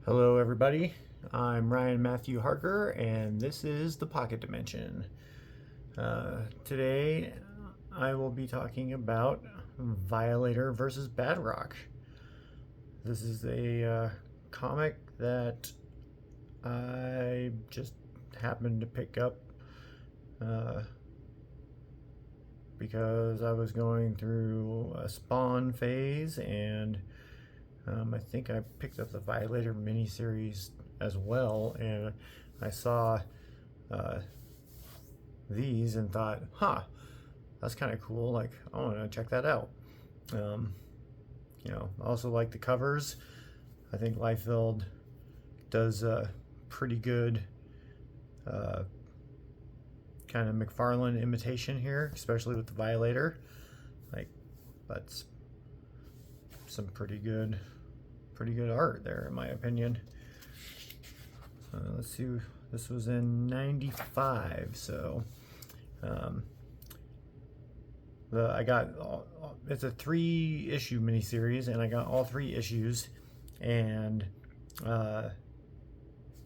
Hello everybody, I'm Ryan Matthew Harker and this is the Pocket Dimension. Today I will be talking about Violator vs Badrock. This is a comic that I just happened to pick up because I was going through a Spawn phase, and I think I picked up the Violator miniseries as well, and I saw these and thought, that's kind of cool. Like, I want to check that out. I also like the covers. I think Liefeld does a pretty good kind of McFarlane imitation here, especially with the Violator. Like, that's some pretty good art there, in my opinion. Let's see, this was in '95, so I got it's a 3-issue miniseries, and I got all 3 issues, and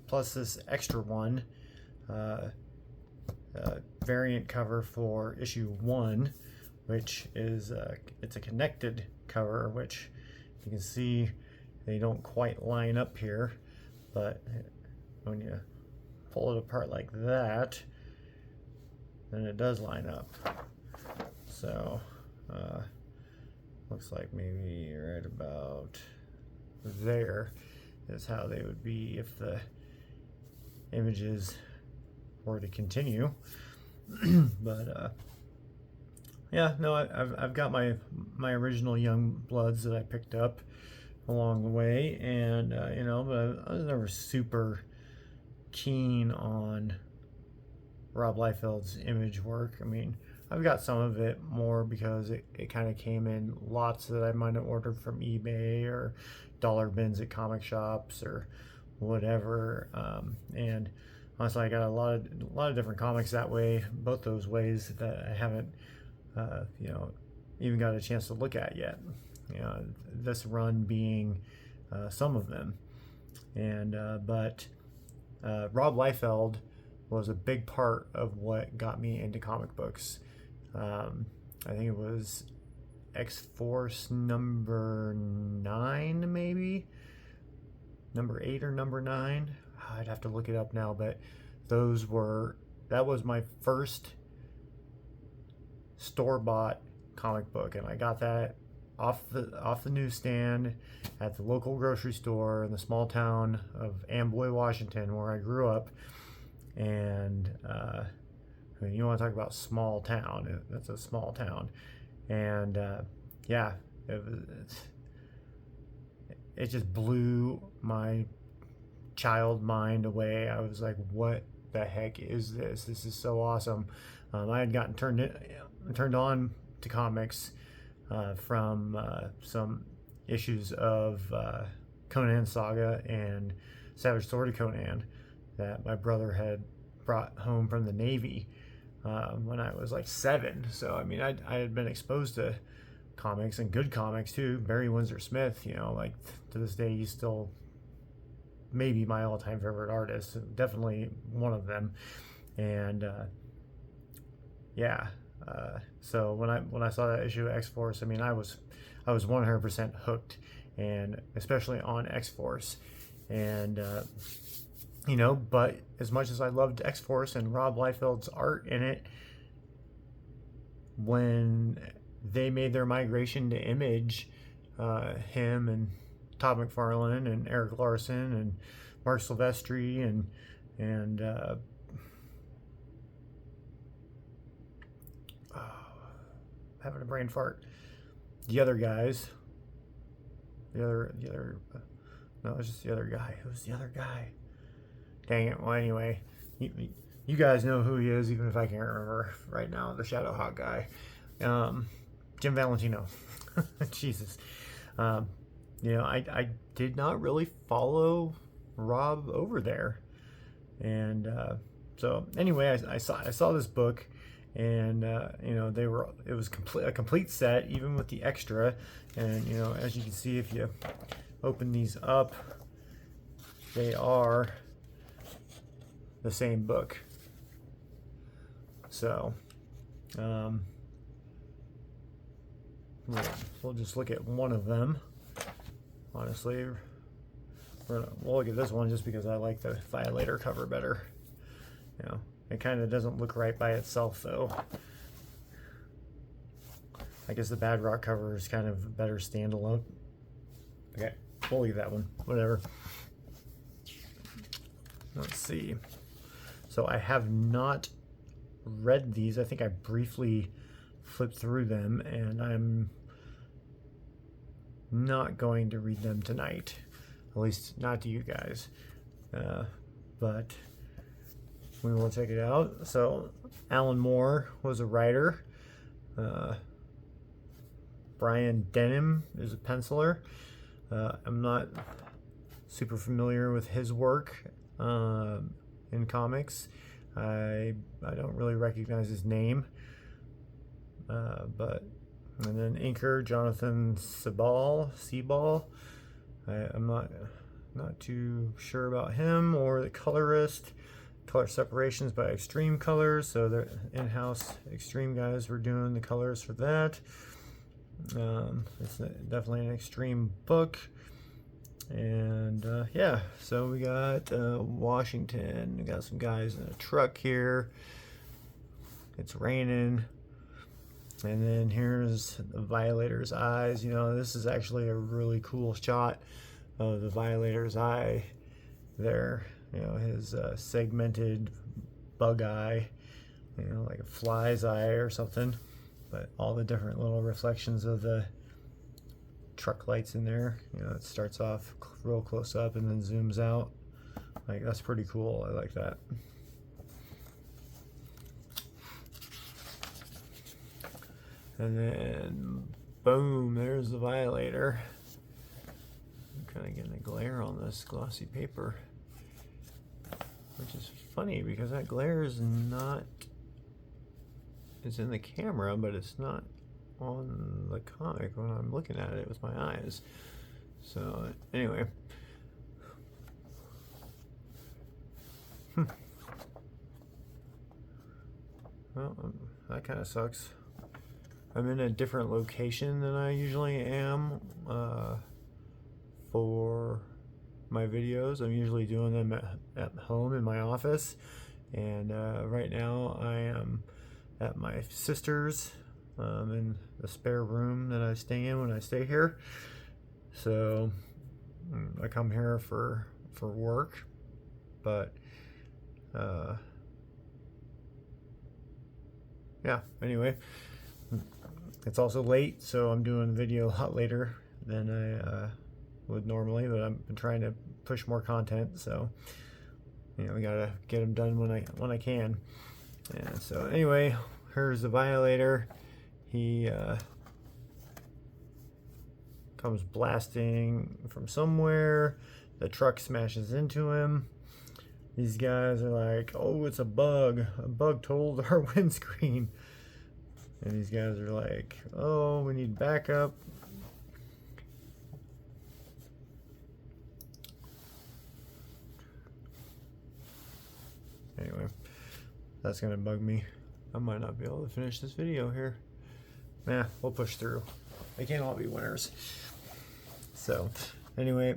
plus this extra one, variant cover for issue 1, which is it's a connected cover, which you can see they don't quite line up here, but when you pull it apart like that, then it does line up. So looks like maybe right about there is how they would be if the images were to continue. But yeah, no, I've got my original Young Bloods that I picked up along the way, and but I was never super keen on Rob Liefeld's image work. I mean, I've got some of it more because it kind of came in lots that I might have ordered from eBay or dollar bins at comic shops or whatever, and honestly, I got a lot of different comics that way, both those ways, that I haven't even got a chance to look at yet. This run being some of them, and but Rob Liefeld was a big part of what got me into comic books. I think it was X-Force number 9, maybe number 8 or number 9. I'd have to look it up now, but that was my first store-bought comic book, and I got that off the newsstand at the local grocery store in the small town of Amboy, Washington, where I grew up. And you want to talk about small town? That's a small town, and yeah, it just blew my child mind away. I was like, what the heck is this? This is so awesome. I had gotten turned on to comics from some issues of Conan Saga and Savage Sword of Conan that my brother had brought home from the Navy when I was like 7. So I mean, I had been exposed to comics, and good comics too. Barry Windsor Smith, like to this day, he's still maybe my all-time favorite artist, definitely one of them. And so when I saw that issue of X-Force, I mean, I was 100% hooked, and especially on X-Force. And but as much as I loved X-Force and Rob Liefeld's art in it, when they made their migration to Image, him and Todd McFarlane and Eric Larson and Mark Silvestri and having a brain fart. The other guys. No, it was just the other guy. It was the other guy. Dang it. Well, anyway, you guys know who he is, even if I can't remember right now. The Shadowhawk guy. Jim Valentino. Jesus. I did not really follow Rob over there. And so anyway, I saw this book, and it was a complete set, even with the extra. And as you can see, if you open these up, they are the same book. So we'll just look at one of them. Honestly, we'll look at this one just because I like the Violator cover better. You know, it kind of doesn't look right by itself though. I guess the Badrock cover is kind of a better standalone. Okay, we'll leave that one, whatever. Let's see. So I have not read these. I think I briefly flipped through them, and I'm not going to read them tonight. At least not to you guys. But we will check it out. So Alan Moore was a writer. Brian Denham is a penciler. I'm not super familiar with his work in comics. I don't really recognize his name. And then inker Jonathan Sebal. I'm not too sure about him, or the colorist. Color separations by Extreme Colors. So the in-house Extreme guys were doing the colors for that. It's definitely an extreme book. And yeah, so we got Washington. We got some guys in a truck here. It's raining. And then here's the Violator's eyes. You know, this is actually a really cool shot of the Violator's eye there. You know, his segmented bug eye, you know, like a fly's eye or something. But all the different little reflections of the truck lights in there. You know, it starts off real close up and then zooms out. Like, that's pretty cool. I like that. And then, boom, there's the Violator. I'm kind of getting a glare on this glossy paper, which is funny because that glare is not, it's in the camera, but it's not on the comic when I'm looking at it with my eyes. So anyway, well, that kind of sucks. I'm in a different location than I usually am for my videos. I'm usually doing them at home in my office, and right now I am at my sister's in the spare room that I stay in when I stay here. So I come here for work, but yeah, anyway, it's also late, so I'm doing the video a lot later than I would normally, but I've been trying to push more content, so you know, we gotta get them done when I can. And so anyway, here's the Violator. He comes blasting from somewhere. The truck smashes into him. These guys are like, oh, it's a bug. A bug totaled our windscreen. And these guys are like, oh, we need backup. Anyway, that's gonna bug me. I might not be able to finish this video here. Nah, we'll push through. They can't all be winners. So, anyway,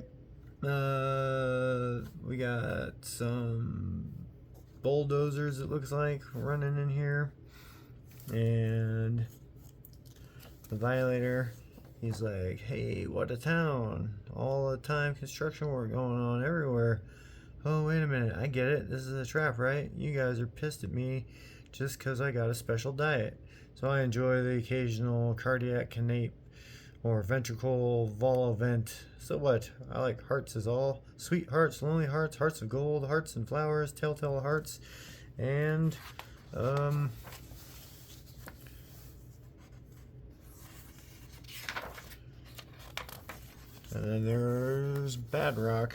we got some bulldozers, it looks like, running in here. And the Violator, he's like, hey, what a town. All the time construction work going on everywhere. Oh, wait a minute, I get it. This is a trap, right? You guys are pissed at me just because I got a special diet. So I enjoy the occasional cardiac canate or ventricle vol event. So what? I like hearts is all. Sweet hearts, lonely hearts, hearts of gold, hearts and flowers, telltale hearts, and and then there's Badrock.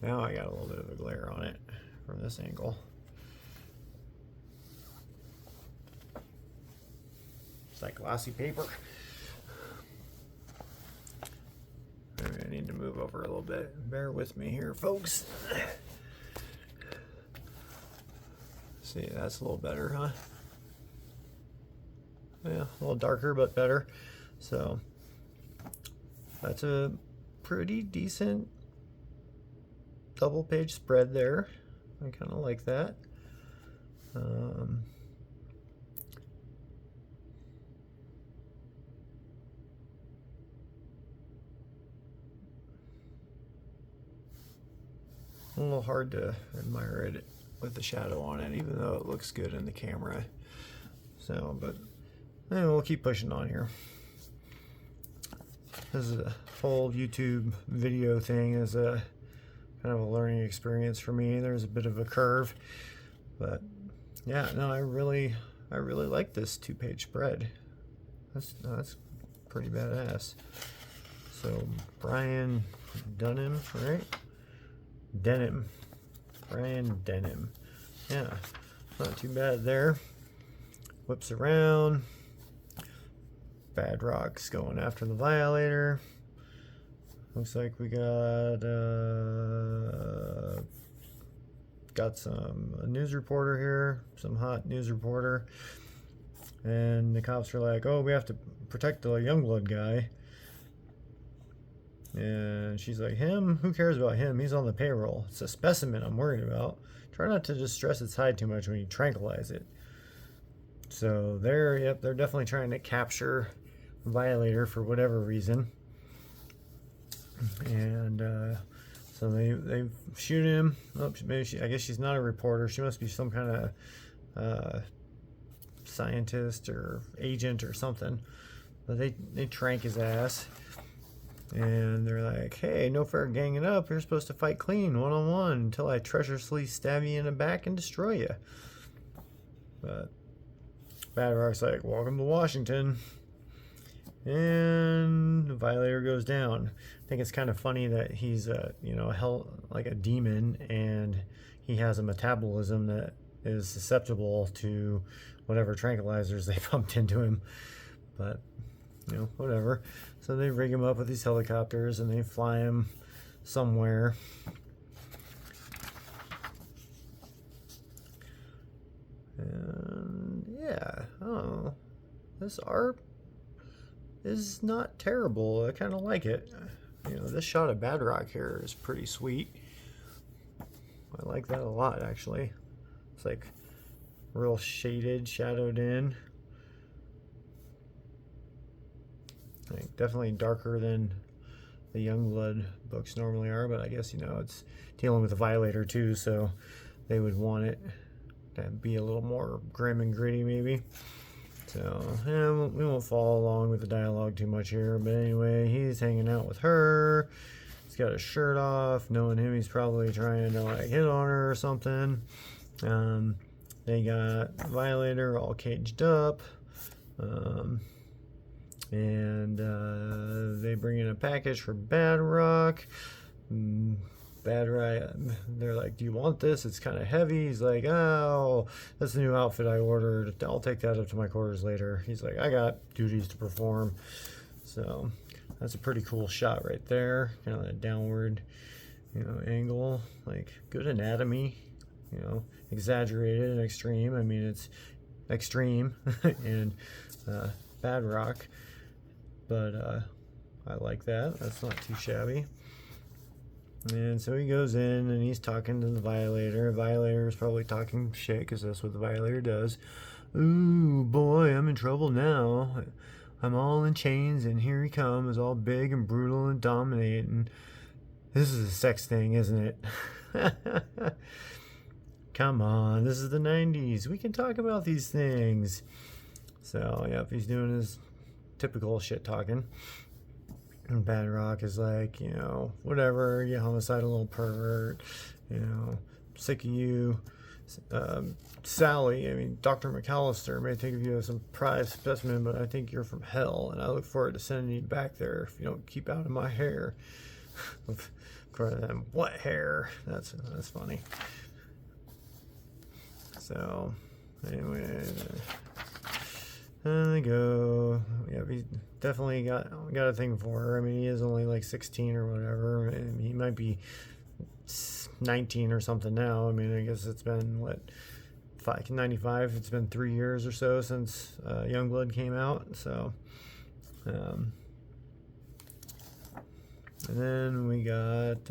Now I got a little bit of a glare on it from this angle. It's like glossy paper. I need to move over a little bit. Bear with me here, folks. See, that's a little better, huh? Yeah, a little darker, but better. So that's a pretty decent double page spread there. I kind of like that. A little hard to admire it with the shadow on it, even though it looks good in the camera. So, but anyway, we'll keep pushing on here. This is a whole YouTube video thing, is a kind of a learning experience for me. There's a bit of a curve, but yeah, no, I really like this 2-page spread. That's pretty badass. So Brian Dunham, right? Denham, Brian Denham. Yeah, not too bad there. Whips around. Badrock's going after the Violator. Looks like we got a news reporter here, some hot news reporter, and the cops are like, "Oh, we have to protect the Youngblood guy." And she's like, "Him? Who cares about him? He's on the payroll. It's a specimen I'm worried about. Try not to just stress its hide too much when you tranquilize it." So they're definitely trying to capture Violator for whatever reason. And so they shoot him. Oh, maybe I guess she's not a reporter. She must be some kind of scientist or agent or something. But they trank his ass. And they're like, "Hey, no fair ganging up. You're supposed to fight clean, one-on-one, until I treacherously stab you in the back and destroy you." But Badrock's like, "Welcome to Washington." And the Violator goes down. I think it's kind of funny that he's like a demon, and he has a metabolism that is susceptible to whatever tranquilizers they pumped into him. But whatever. So they rig him up with these helicopters and they fly him somewhere. And yeah, oh, this art is not terrible. I kind of like it. This shot of Badrock here is pretty sweet. I like that a lot, actually. It's like real shaded, shadowed in. Like, definitely darker than the Youngblood books normally are, but I guess it's dealing with a Violator too, so they would want it to be a little more grim and gritty, maybe. So yeah, we won't follow along with the dialogue too much here, but anyway, he's hanging out with her. He's got his shirt off. Knowing him, he's probably trying to like hit on her or something. They got Violator all caged up. And they bring in a package for Badrock. Badrock, they're like, "Do you want this? It's kind of heavy." He's like, "Oh, that's the new outfit I ordered. I'll take that up to my quarters later." He's like, "I got duties to perform." So that's a pretty cool shot right there. Kind of a downward, angle. Like, good anatomy. Exaggerated and extreme. I mean, it's extreme and Badrock. But I like that. That's not too shabby. And so he goes in and he's talking to the Violator. Violator is probably talking shit because that's what the Violator does. "Ooh, boy, I'm in trouble now. I'm all in chains and here he comes, all big and brutal and dominating." This is a sex thing, isn't it? Come on, this is the 90s. We can talk about these things. So, yep, he's doing his typical shit talking. And Badrock is like, "Whatever, you homicidal little pervert, sick of you. Sally, I mean, Dr. McAllister may think of you as some prize specimen, but I think you're from hell, and I look forward to sending you back there if you don't keep out of my hair." Of course, what hair? That's funny. So, anyway, And they go. Yeah, he definitely got a thing for her. I mean, he is only like 16 or whatever. And he might be 19 or something now. I mean, I guess it's been what, 95. It's been 3 years or so since Youngblood came out. So, and then we got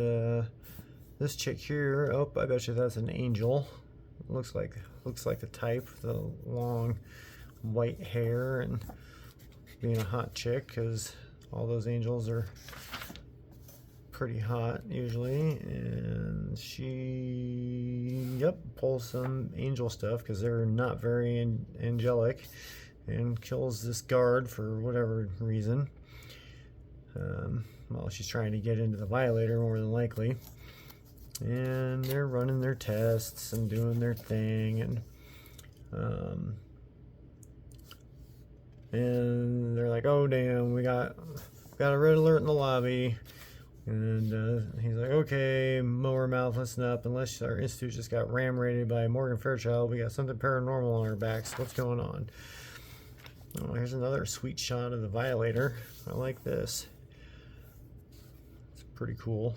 this chick here. Oh, I bet you that's an angel. Looks like the type, the long white hair, and being a hot chick, because all those angels are pretty hot usually. And she, yep, pulls some angel stuff because they're not very angelic, and kills this guard for whatever reason. Well, she's trying to get into the Violator, more than likely. And they're running their tests and doing their thing, and they're like, "Oh damn, we got a red alert in the lobby." And he's like, "Okay, mower mouth, listen up. Unless our institute just got ram raided by Morgan Fairchild, we got something paranormal on our backs. What's going on?" Oh, here's another sweet shot of the Violator. I like this. It's pretty cool.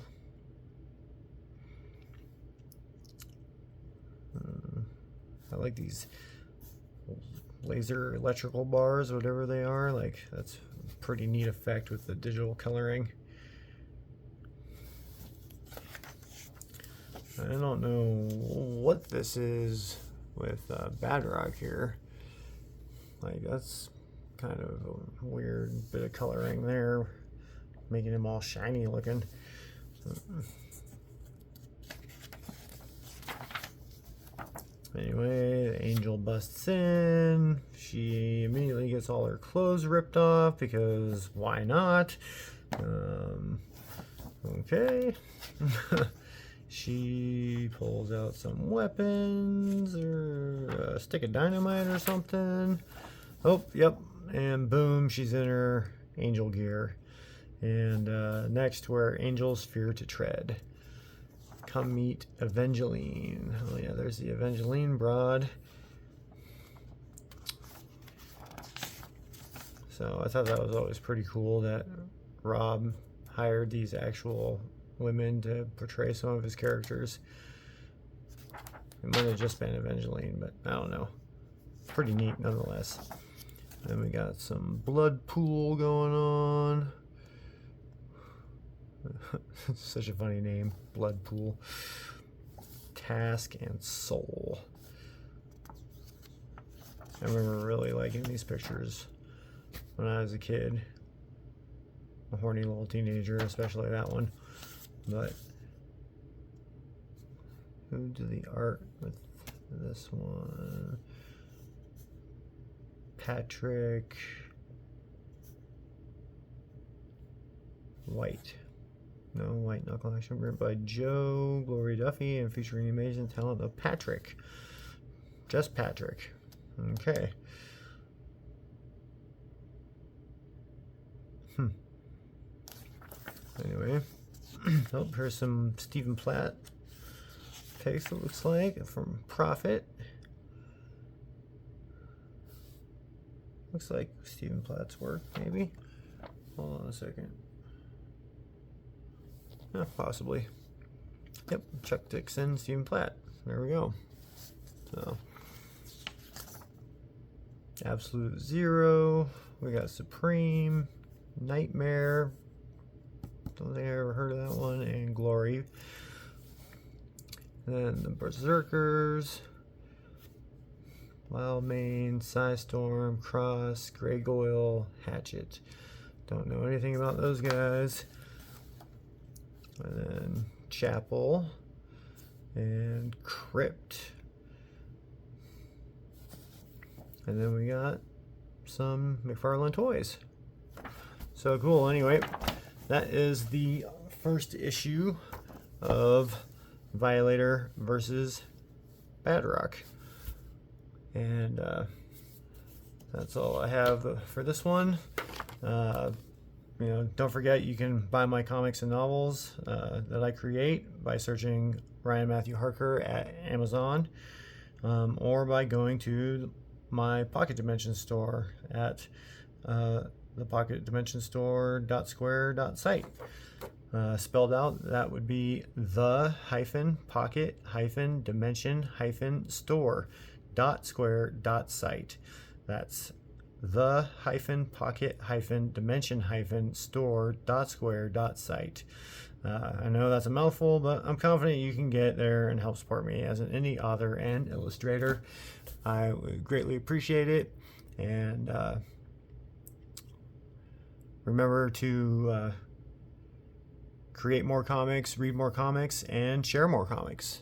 I like these laser electrical bars, whatever they are. Like, that's a pretty neat effect with the digital coloring. I don't know what this is with Badrock here. Like, that's kind of a weird bit of coloring there, making him all shiny looking. Anyway, the angel busts in. She immediately gets all her clothes ripped off, because why not? Okay. She pulls out some weapons, or a stick of dynamite or something. Oh, yep. And boom, she's in her angel gear. And next, where angels fear to tread. Come meet Evangeline. Oh yeah, there's the Evangeline broad. So I thought that was always pretty cool that Rob hired these actual women to portray some of his characters. It might have just been Evangeline, but I don't know. Pretty neat nonetheless. Then we got some blood pool going on. Such a funny name, blood pool. Task and soul. I remember really liking these pictures when I was a kid, a horny little teenager, especially that one. But who did the art with this one? Patrick White. No, White Knuckle Action, written by Joe Glory Duffy and featuring the amazing talent of Patrick. Just Patrick. Okay. Anyway. Oh, here's some Stephen Platt text, it looks like, from Prophet. Looks like Stephen Platt's work, maybe. Hold on a second. Yeah, possibly. Yep, Chuck Dixon, Stephen Platt. There we go. So, Absolute Zero. We got Supreme, Nightmare. Don't think I ever heard of that one. And Glory. And then the Berserkers. Wild Mane, Psystorm, Cross, Grey Goyle, Hatchet. Don't know anything about those guys. And then Chapel and Crypt. And then we got some McFarlane toys. So cool. Anyway, that is the first issue of Violator vs Badrock. And that's all I have for this one. You know, don't forget, you can buy my comics and novels that I create by searching Ryan Matthew Harker at Amazon, or by going to my Pocket Dimension store at the pocketdimensionstore.square.site. Spelled out, that would be the-pocket-dimension-store.square.site. That's the-pocket-dimension-store.square.site. I know that's a mouthful, but I'm confident you can get there and help support me as an indie author and illustrator. I would greatly appreciate it. And remember to create more comics, read more comics, and share more comics.